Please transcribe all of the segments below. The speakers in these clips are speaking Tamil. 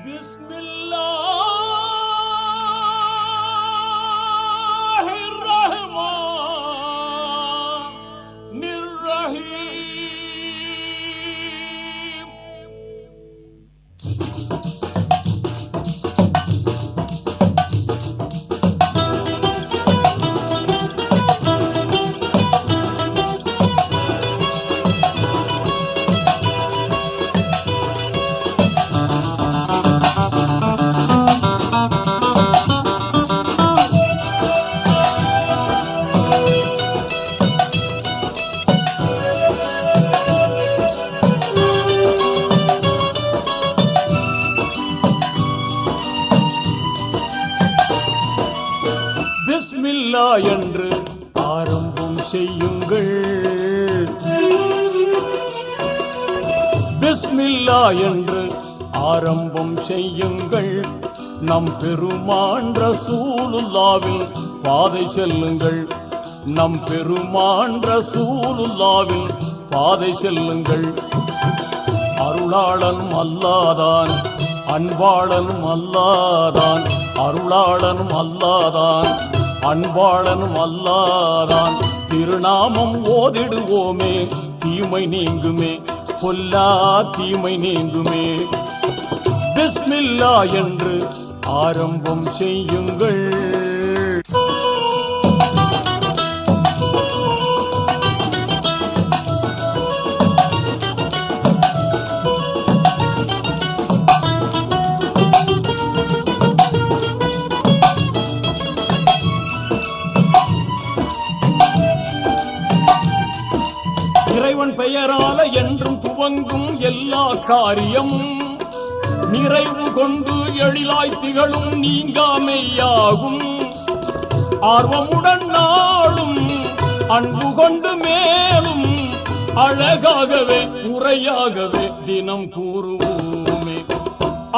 பிஸ்மில்லா என்று ஆரம்பம் செய்யுங்கள். பிஸ்மில்லா என்று ஆரம்பம் செய்யுங்கள். நம் பெருமான் ரசூலுல்லாவின் பாதை செல்லுங்கள். நம் பெருமான் ரசூலுல்லாவின் பாதை செல்லுங்கள். அருளாளன் அல்லாதான், அன்பாளனும் அல்லாதான். அருளாளனும் அல்லாதான், அன்பாளனும் அல்லாதான். திருநாமம் ஓதிடுவோமே, தீமை நீங்குமே, பொல்லா தீமை நீங்குமே. பிஸ்மில்லா என்று ஆரம்பம் செய்யுங்கள். இறைவன் பெயரால என்றும் துவங்கும் எல்லா காரியமும் நிறைவு கொண்டு எழிலாய் திகழும் நீங்காமையாகும். ஆர்வமுடன் நாளும் அன்பு கொண்டு மேலும் அழகாகவே முறையாகவே தினம் கூறுவோமே.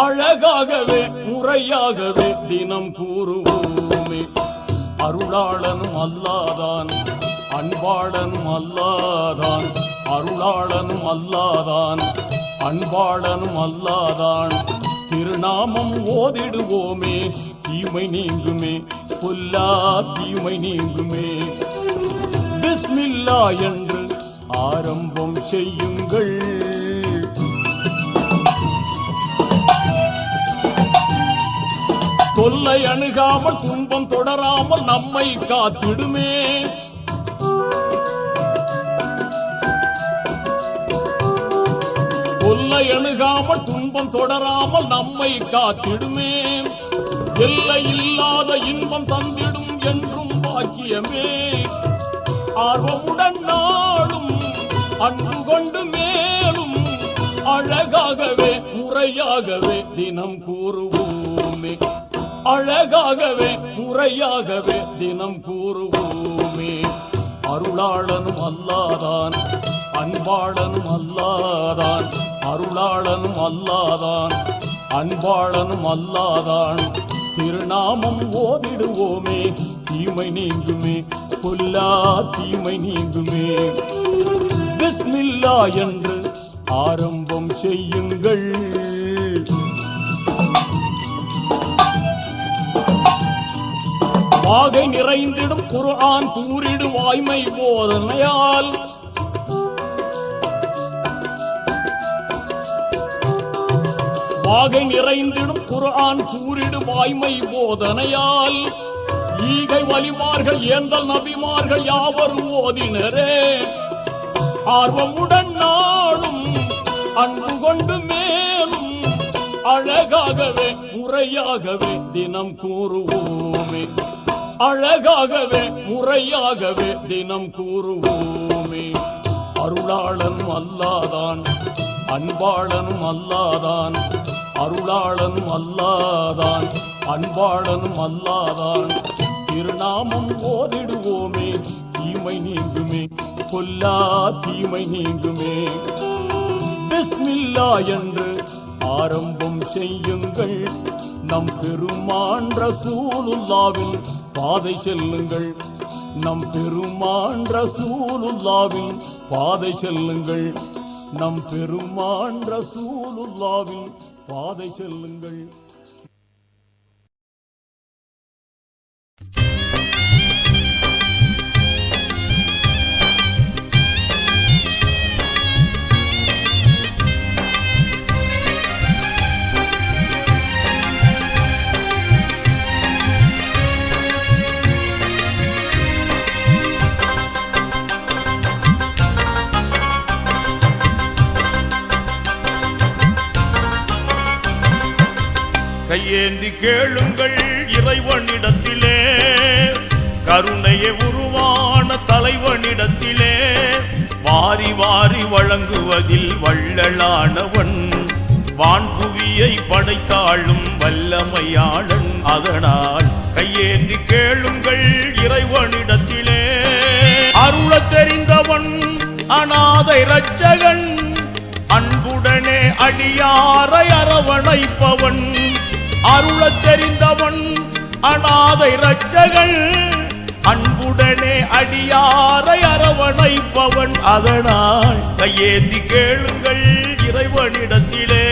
அழகாகவே முறையாகவே தினம் கூறுவோமே. அருளாளனும் அல்லாதான், அன்பாளனும் அல்லாதான். அருளாளனும் அல்லாதான், அன்பாளனும் அல்லாதான். திருநாமம் ஓதிடுவோமே, தீமை நீங்குமே, பொல்லா தீமை நீங்குமே. பிஸ்மில்லா என்று ஆரம்பம் செய்யுங்கள். தொல்லை அணுகாமல் துன்பம் தொடராமல் நம்மை காத்திடுமே. தொல்லை அணுகாமல் துன்பம் தொடராமல் நம்மை காத்திடுமே. எல்லை இல்லாத இன்பம் தந்திடும் என்றும் பாக்கியமே. ஆர்வமுடன் நாளும் அன்பு கொண்டு மேலும் அழகாகவே முறையாகவே தினம் கூறுவோமே. அழகாகவே முறையாகவே தினம் கூறுவோமே. அருளாளனும் அல்லாதான், அன்பாளனும் அல்லாதான். அருளாளனும் அல்லாதான், அன்பாளனும் அல்லாதான். திருநாமம் ஓதிடுவோமே, தீமை நீங்குமே, பொல்லா தீமை நீங்குமே. பிஸ்மில்லா என்று ஆரம்பம் செய்யுங்கள். வாகை நிறைந்திடும் குர்ஆன் கூறிடும் வாய்மை போதனையால் வாகை நிறைந்திடும் குர்ஆன் கூறிடும் வாய்மை போதனையால் ஈகை வலிமார்கள் ஏந்தல் நபிமார்கள் யாவரும் ஓதினரே. ஆர்வமுடன் நாளும் அன்பு கொண்டு மேலும் அழகாகவே முறையாகவே தினம் கூறுவோமே. அழகாகவே முறையாகவே தினம் கூறுவோமே. அருளாளனும் அல்லாதான், அன்பாளனும் அல்லாதான். அருளாளனும் அல்லாதான், அன்பாளனும் அல்லாதான். திருநாமம் ஓதிடுவோமே, தீமை நீங்குமே, பொல்லா தீமை நீங்குமே. பிஸ்மில்லா என்று ஆரம்பம் செய்யுங்கள். நம் பெருமான் ரசூலுல்லாவின் பாதை செல்லுங்கள். நம் பெருமான் ரசூலுல்லாவின் பாதை செல்லுங்கள். நம் பெருமான் ரசூலுல்லாவின் பாதை செல்லுங்கள். கையேந்தி கேளுங்கள் இறைவனிடத்திலே, கருணையை உருவான தலைவனிடத்திலே, வாரி வாரி வழங்குவதில் வள்ளலானவன், வான்புவியை படைத்தாளும் வல்லமையாளன். அதனால் கையேந்தி கேளுங்கள் இறைவனிடத்திலே. அருளத் தெரிந்தவன் அநாதை இரட்சகன், அன்புடனே அடியாரை அரவணைப்பவன். அருளத் தெரிந்தவன் அநாதை இரட்சகன், அன்புடனே அடியாரை அரவணைப்பவன். அதனால் கையேந்தி கேளுங்கள் இறைவனிடத்திலே.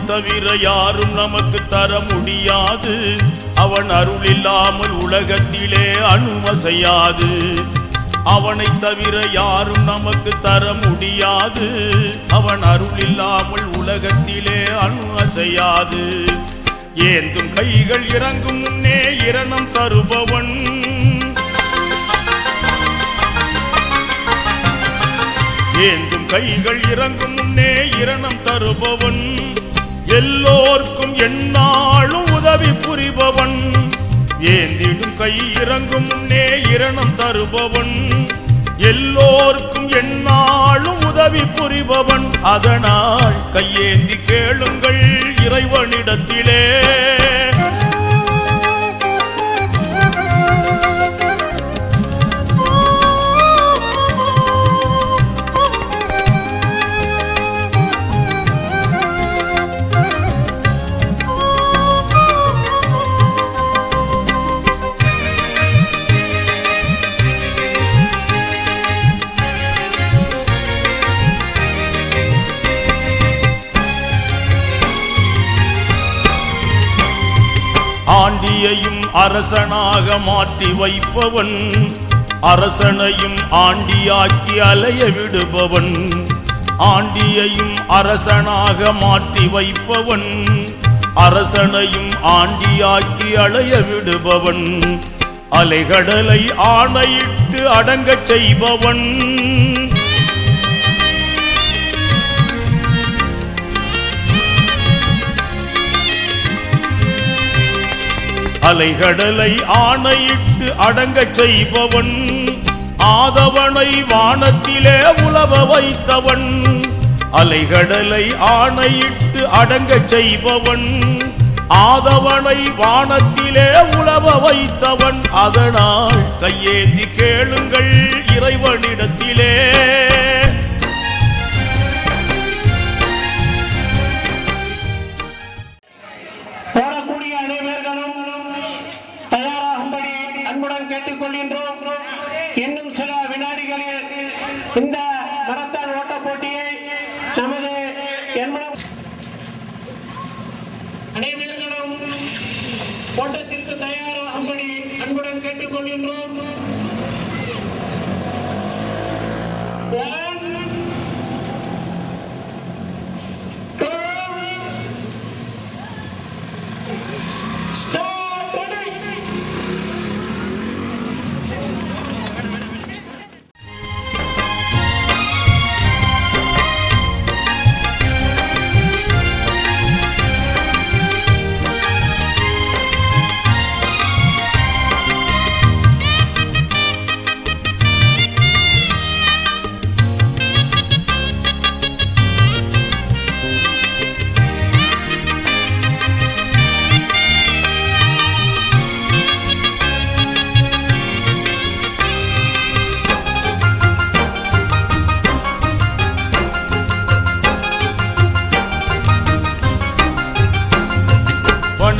தவிர யாரும் நமக்கு தர முடியாது, அவன் அருள் இல்லாமல் உலகத்திலே அணுவசையாது. அவனை தவிர யாரும் நமக்கு தர முடியாது, அவன் அருள் இல்லாமல் உலகத்திலே அணுவசையாது. ஏந்தும் கைகள் இறங்கும் முன்னே இரணம் தருபவன், ஏந்தும் கைகள் இறங்கும் முன்னே இரணம் தருபவன். எல்லோர்க்கும் எந்நாளும் உதவி புரிபவன், ஏந்திடும் கை இறங்கும் முன்னே இரணம் தருபவன். எல்லோர்க்கும் எந்நாளும் உதவி புரிபவன். அதனால் கையேந்தி கேளுங்கள் இறைவனிடத்திலே. ஆண்டியையும் அரசனாக மாற்றி வைப்பவன், அரசனையும் ஆண்டியாக்கி அலைய விடுபவன். ஆண்டியையும் அரசனாக மாற்றி வைப்பவன், அரசனையும் ஆண்டியாக்கி அலைய விடுபவன். அலைகடலை ஆணையிட்டு அடங்கச் செய்பவன், அலைகடலை ஆணையிட்டு அடங்கச் செய்பவன். ஆதவனை வானத்திலே உலவ வைத்தவன், அலைகடலை ஆணையிட்டு அடங்கச் செய்பவன். ஆதவனை வானத்திலே உலவ வைத்தவன். அதனால் கையேந்தி கேளுங்கள் இறைவனிடத்திலே. கேட்டுக்கொள்கின்றோம். இன்னும் சில வினாடிகளில் இந்த மரத்தான் ஓட்ட போட்டியை நமது அனைவர்களும் ஓட்டத்திற்கு தயாராகும்படி அன்புடன் கேட்டுக்கொள்கின்றோம்.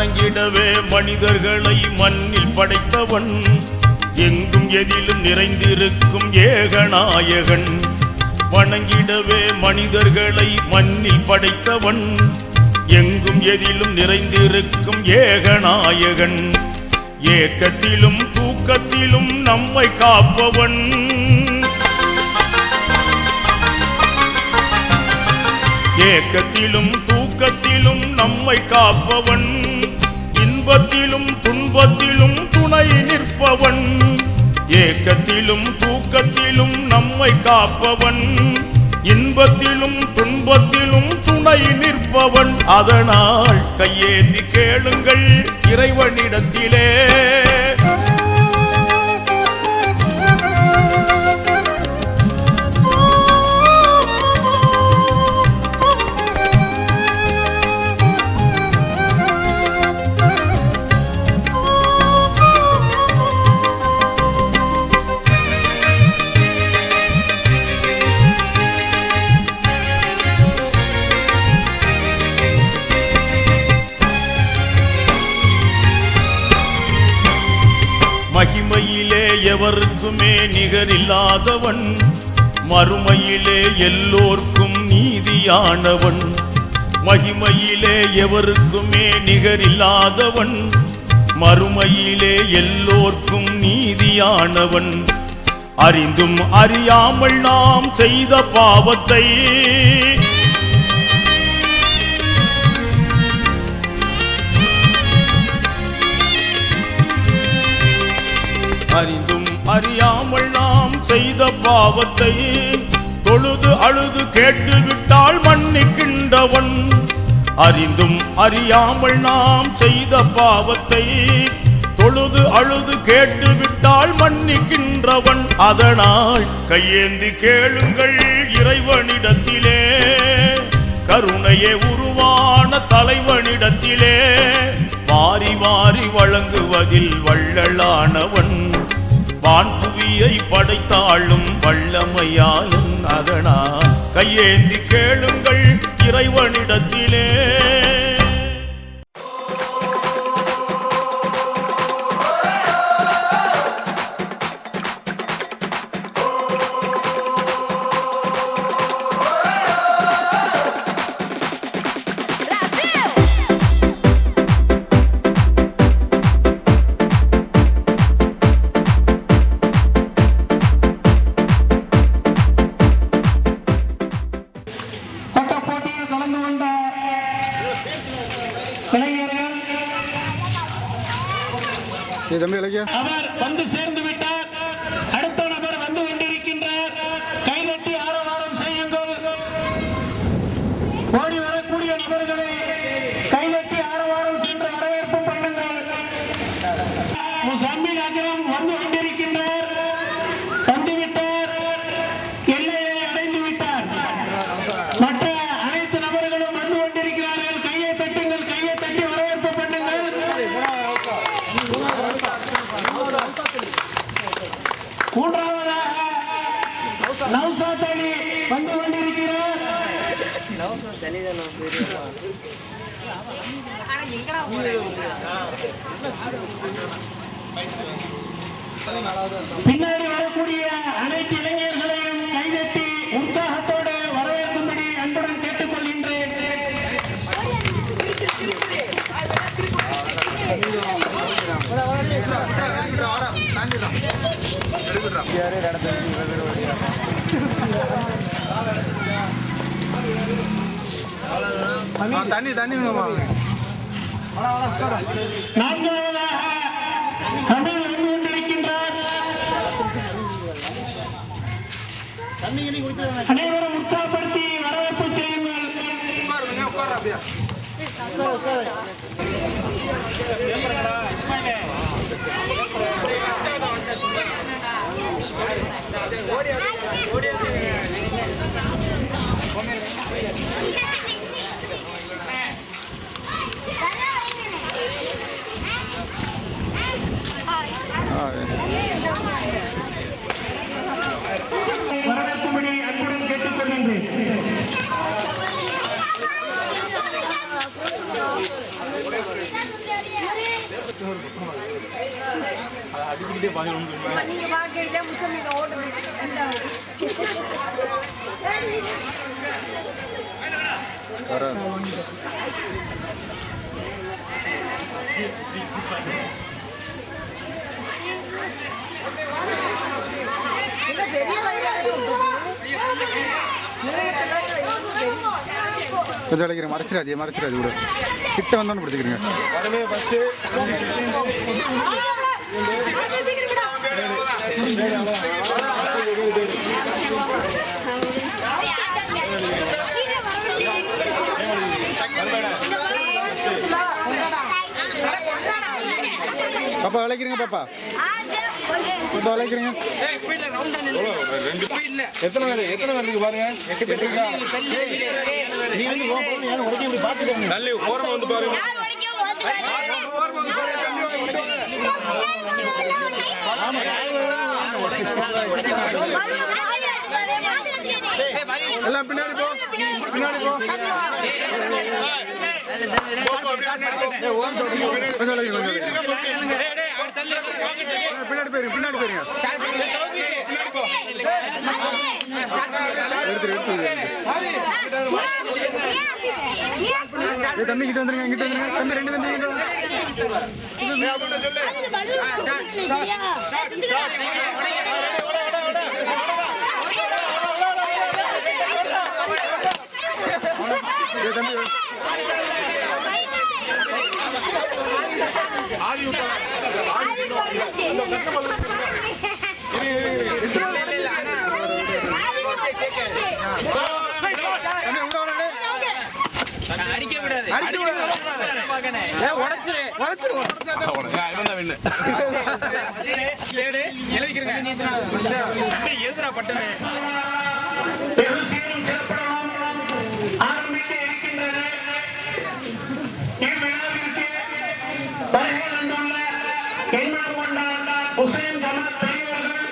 வணங்கிடவே மனிதர்களை மண்ணில் படைத்தவன், எங்கும் எதிலும் நிறைந்திருக்கும் ஏகநாயகன். வணங்கிடவே மனிதர்களை மண்ணில் படைத்தவன், எங்கும் எதிலும் நிறைந்திருக்கும் ஏகநாயகன். ஏக்கத்திலும் தூக்கத்திலும் நம்மை காப்பவன், ஏக்கத்திலும் தூக்கத்திலும் நம்மை காப்பவன். இன்பத்திலும் துன்பத்திலும் துணை நிற்பவன், ஏக்கத்திலும் தூக்கத்திலும் நம்மை காப்பவன். இன்பத்திலும் துன்பத்திலும் துணை நிற்பவன். அதனால் கையேந்தி கேளுங்கள் இறைவனிடத்திலே. மகிமையிலே எவருக்குமே நிகரில்லாதவன், மறுமையிலே எல்லோர்க்கும் நீதியானவன். மகிமையிலே எவருக்குமே நிகரில்லாதவன், மறுமையிலே எல்லோர்க்கும் நீதியானவன். அறிந்தும் அறியாமல் நாம் செய்த பாவத்தை, அறிந்தும் அறியாமல் நாம் செய்த பாவத்தை தொழுது அழுது கேட்டுவிட்டால் மன்னிக்கின்றவன். அறிந்தும் அறியாமல் நாம் செய்த பாவத்தை தொழுது அழுது கேட்டுவிட்டால் மன்னிக்கின்றவன். அதனால் கையேந்தி கேளுங்கள் இறைவனிடத்திலே, கருணையே உருவான தலைவனிடத்திலே. வாரி வாரி வழங்குவதில் வள்ளலானவன், வான்புவியை படைத்தாளும் வல்லமையாலும். அதனால் கையேந்தி கேளுங்கள் இறைவனிடத்திலே. அவர் வந்து சேர்ந்து விட்டார். அடுத்த நபர் வந்து கொண்டிருக்கின்றார். கைதட்டி ஆரவாரம் செய்யுங்கள். ஓடி வரக்கூடிய நபர்களை கைதட்டி ஆரவாரம் சென்று வரவேற்பு பண்ணுங்கள். முசம்மில் அஜரம் வந்து கொண்டிருக்கின்றார். வந்துவிட்டார். எல்லையை அடைந்து விட்டார். மற்ற அனைத்து நபர்களும் வந்து கொண்டிருக்கிறார்கள். கையை தட்டுங்கள். கையை தட்டி வரவேற்பு பண்ணுங்கள். மூன்றாவதாக நௌசாத் அலி வந்து கொண்டிருக்கிறார். பின்னாடி வரக்கூடிய அனைத்து இளைஞர்களையும் கைதட்டி உற்சாகத்தோடு வரவேற்கும்படி அன்புடன் கேட்டுக்கொள்கின்றேன். தண்ணி தண்ணி நான்காவதாக தமிழ் வந்து கொண்டிருக்கின்றார். அனைவரும் உற்சாகப்படுத்தி வரவேற்பு செய்யுங்கள். வரவேற்பும்படி அன்புடன் கேட்டுக்கொள்கின்றேன். அடிக்கிட்டே பாருங்க. நீங்க பாக்கிட்டே முஸ்லிம் ஓடுது. கொஞ்சம் அழைக்கிறேன், மறைச்சிடாது கூட கிட்ட வந்தோன்னு பிடிச்சிக்கிறீங்க. பாப்பா அழைக்கிறீங்க, பாப்பா அழைக்கிறீங்க. எத்தனை பேர் பாருங்க. நீ வந்து இப்படி பாத்துக்கோங்க. நல்ல ஓரமா வந்து பாருங்க. எல்லாம் பின்னாடி போ. பின்னாடி போயிருங்க. தம்பி கிட்ட வந்துருங்க. தம்பி 2 தம்பி அடிக்க விடாது. எழுதுறா பட்டனே. முஸ்லிம் ஜமாத் தலைவர்கள்,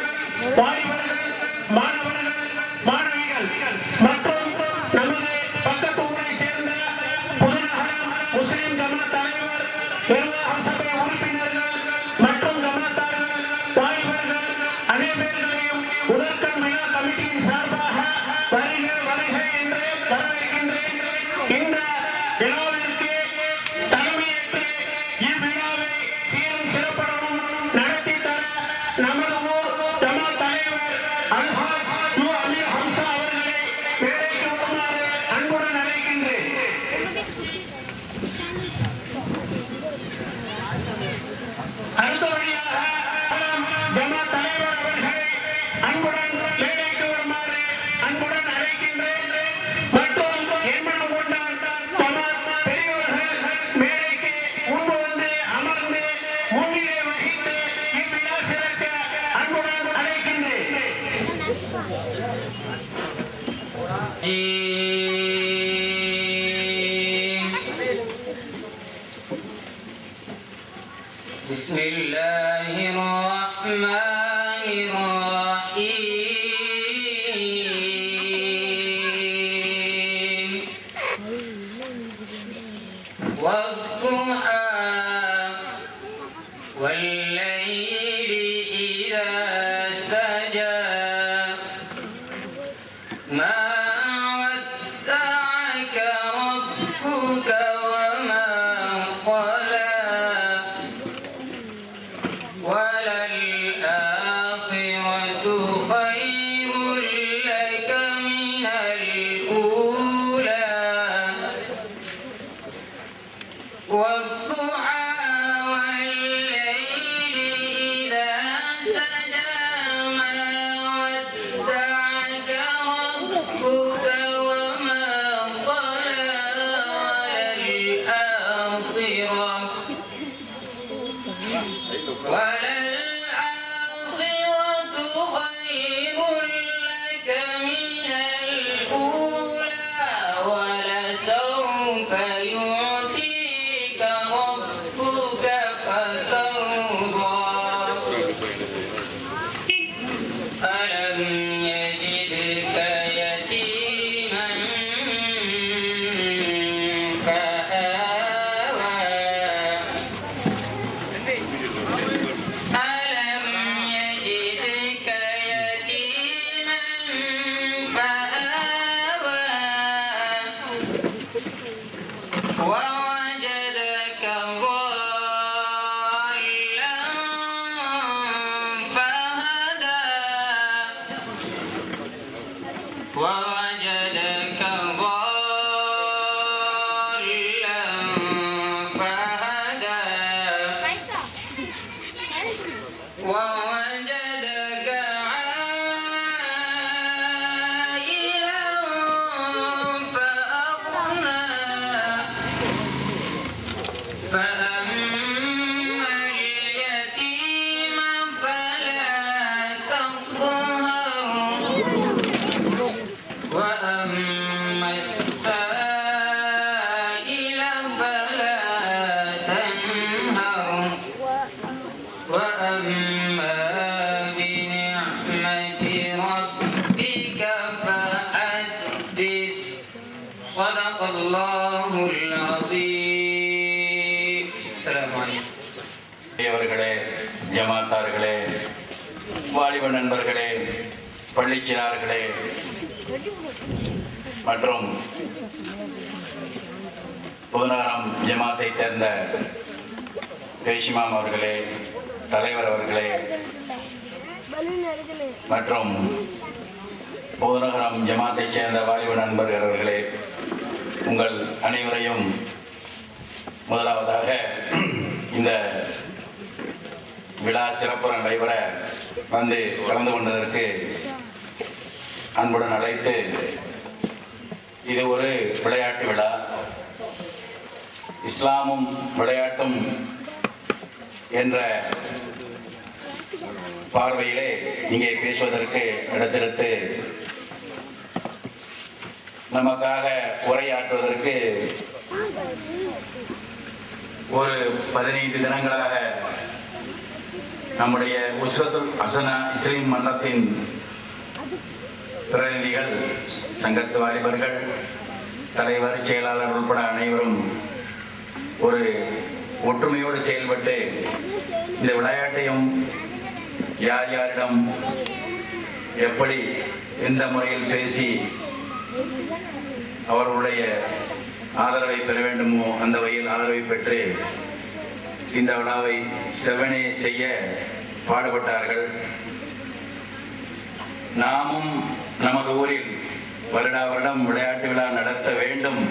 வாலிபர்கள், மாணவர்கள், மாணவிகள் மற்றும் நமது பக்கத்து ஊரை சேர்ந்த புதுநகரம் முஸ்லிம் ஜமாத் தலைவர், நிர்வாக சபை உறுப்பினர்கள் மற்றும் ஜமாத்தார்கள், வாலிபர்கள் அனைவர்களையும் முதற்கண் விழா கமிட்டியின் சார்பாக வருக என்று வரவேற்கின்றேன். இந்த விழாவிற்கு தலைமையேற்று இவ்விழாவை சீரும் சிறப்புடனும் நடத்தி தர நமது ஊர் ஜமாத் தலைவர் அல்ஹாஜ் யு அமீர் ஹம்சா அவர்களை மேடைக்கு வருமாறு அன்புடன் அழைக்கின்றேன். அடுத்தபடியாக ஜமாத் தலைவர் அவர்களை அன்புடன் மேடைக்கு வருமாறு அன்புடன் அழைக்கின்றேன். மற்றும் எண்மனம் கொண்ட ஜமாத் பெரியவர்கள் மேடைக்கு முன்பு வந்து அமர்ந்து முன்னிலை வகித்து இவ்விழா சிறக்க அன்புடன் அழைக்கின்றேன். بسم الله الرحمن الرحيم والضحى والليل إذا سجى ما ودعك ربك وما قلى وللآخرة خير لك من الأولى والضحى والليل إذا سجى ما ودعك ربك وما قلى وللآخرة خير لك من الأولى ولسوف يعطيك ربك فترضى ألم يجدك يتيما فآوى அவர்களே, ஜமாத்தார்களே, வாலிப நண்பர்களே, பள்ளிச்சிறார்களே மற்றும் புதுநகரம் ஜமாத்தை சேர்ந்த பேஷிமாம் அவர்களே, தலைவர் அவர்களே மற்றும் புதுநகரம் ஜமாத்தை சேர்ந்த வாலிப நண்பர்கள் அவர்களே, உங்கள் அனைவரையும் முதலாவதாக இந்த விழா சிறப்புற நடைபெற வந்து கலந்து கொண்டதற்கு அன்புடன் அழைத்து, இது ஒரு விளையாட்டு விழா, இஸ்லாமும் விளையாட்டும் என்ற பார்வையிலே இங்கே பேசுவதற்கு எடுத்தெடுத்து நமக்காக உரையாற்றுவதற்கு ஒரு 15 தினங்களாக நம்முடைய உஸ்ரத்துல் ஹசனா இஸ்லீம் மன்றத்தின் பிரதிநிதிகள், சங்கத்து வாலிபர்கள், தலைவர், செயலாளர் உட்பட அனைவரும் ஒரு ஒற்றுமையோடு செயல்பட்டு இந்த விளையாட்டையும் யார் யாரிடம் எப்படி எந்த முறையில் பேசி அவர்களுடைய ஆதரவை பெற வேண்டுமோ அந்த வகையில் ஆதரவை பெற்று இந்த விழாவை செவ்வனே செய்ய பாடுபட்டார்கள். நாமும் நமது ஊரில் வருடா வருடம் விளையாட்டு விழா நடத்த வேண்டும்,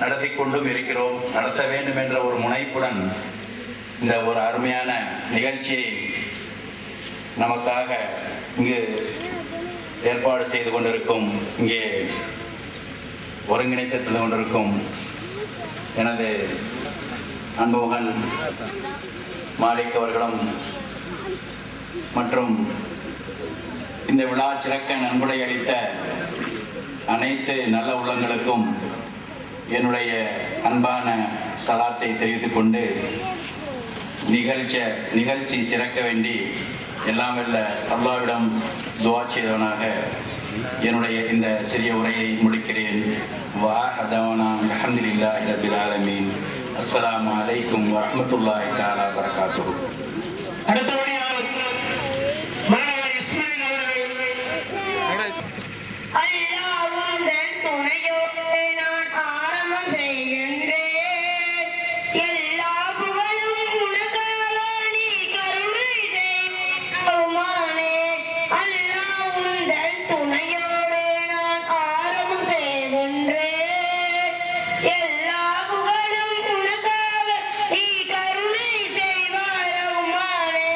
நடத்தி கொண்டும் இருக்கிறோம், நடத்த வேண்டும் என்ற ஒரு முனைப்புடன் இந்த ஒரு அருமையான நிகழ்ச்சியை நமக்காக இங்கு ஏற்பாடு செய்து கொண்டிருக்கும், இங்கே ஒருங்கிணைத்து தந்து கொண்டிருக்கும் எனது அன்புமகன் மாலிக் அவர்களும் மற்றும் இந்த விழா சிறக்க நன்கொடை அளித்த அனைத்து நல்ல உள்ளங்களுக்கும் என்னுடைய அன்பான சலாத்தை தெரிவித்துக் கொண்டு நிகழ்ச்சி சிறக்க வேண்டி எல்லாம் வல்ல அல்லாஹ்விடம் துஆ செய்தவனாக என்னுடைய இந்த சிறிய உரையை முடிக்கிறேன். வஅஹதவனா அல்ஹம்துலில்லாஹி ரப்பில் ஆலமீன். அஸ்ஸலாமு அலைக்கும் வரஹ்மத்துல்லாஹி தஆலா வபரகாத்துஹு. அடுத்தபடியாக மாணவர் இஸ்மாயில் அவர்கள் அல்லாஹ்வின் துணையோடு நான் ஆரம்பம் செய்கின்றேன். எல்லா புகழும் உனக்காக, நீ கருணை செய்வானே. அல்லாஹ்வின் துணையோடு நான் ஆரம்பம் செய்கின்றேன். எல்லா புகழும் உனக்காக, நீ கருணை செய்வானே.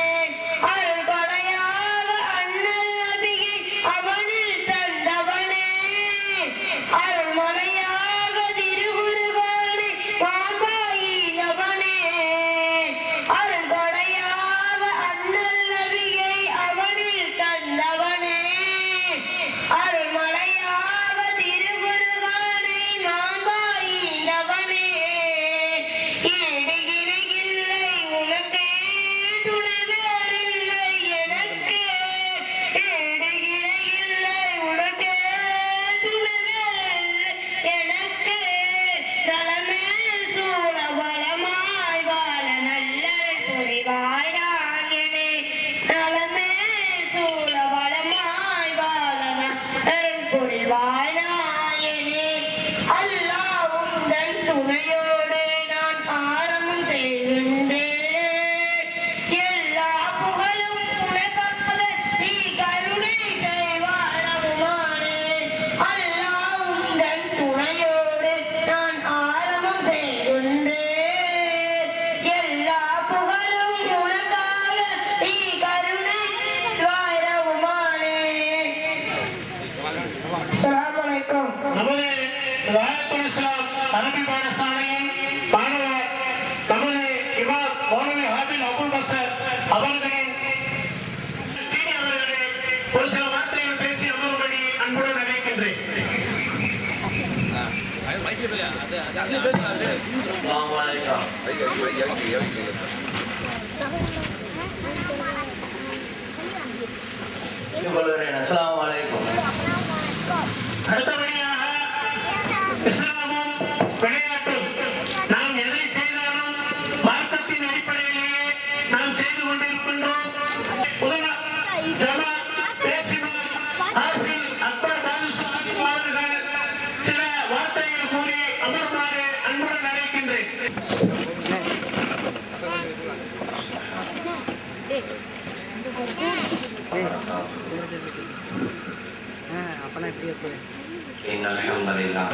அருள் கொடையாக அண்ணல் நபியை அவனில் தந்தவனே. அருள்மலையாக திருகுருவானே மாபாயினவனே. அருள் கொடையாக அண்ணல் நபியை அவனில் தந்தவனே. அருள்மலையாக திருகுருவானே மாபாயினவனே. ஈடு இணையில்லை உனக்கே, துணை வேறில்லை எனக்கு. ஈடு இணையில்லை உனக்கே, துணை வேறில்லை எனக்கு. நலமே சூழ வளமாய் வாழ நல்லருள் புரிவாயாகினே. நலமே சூழ வளமாய் வாழ நல்லருள் புரிவாயாகினே. அல்லாஹ் உந்தன் துணையோடு நான் ஆரம்பம் செய்கின்றேன். எல்லா புகழும் உனக்காக, நீ கருணை செய்வானே. அல்லாஹ் உந்தன் துணையோடு நான் ஆரம்பம் செய்கின்றேன். எல்லா புகழும் உனக்காக, நீ கருணை செய்வானே. அஸ்ஸலாமு அலைக்கும். நமது வாயத்துல் இஸ்லாம் அரபி பாடசாலையின் மாணவர் நமது இமாம் மௌலவி ஹாபில் அபுல் பசர் அவர்களின் சீனி அவர்களே ஒரு சில வார்த்தைகள் பேசி அமரும்படி அன்புடன் அழைக்கின்றேன். அஸ்ஸலாமு அலைக்கும். அடுத்தபடியாக இஸ்லாமும் விளையாட்டும் நாம் எதை செய்தாலும் إن الحمد لله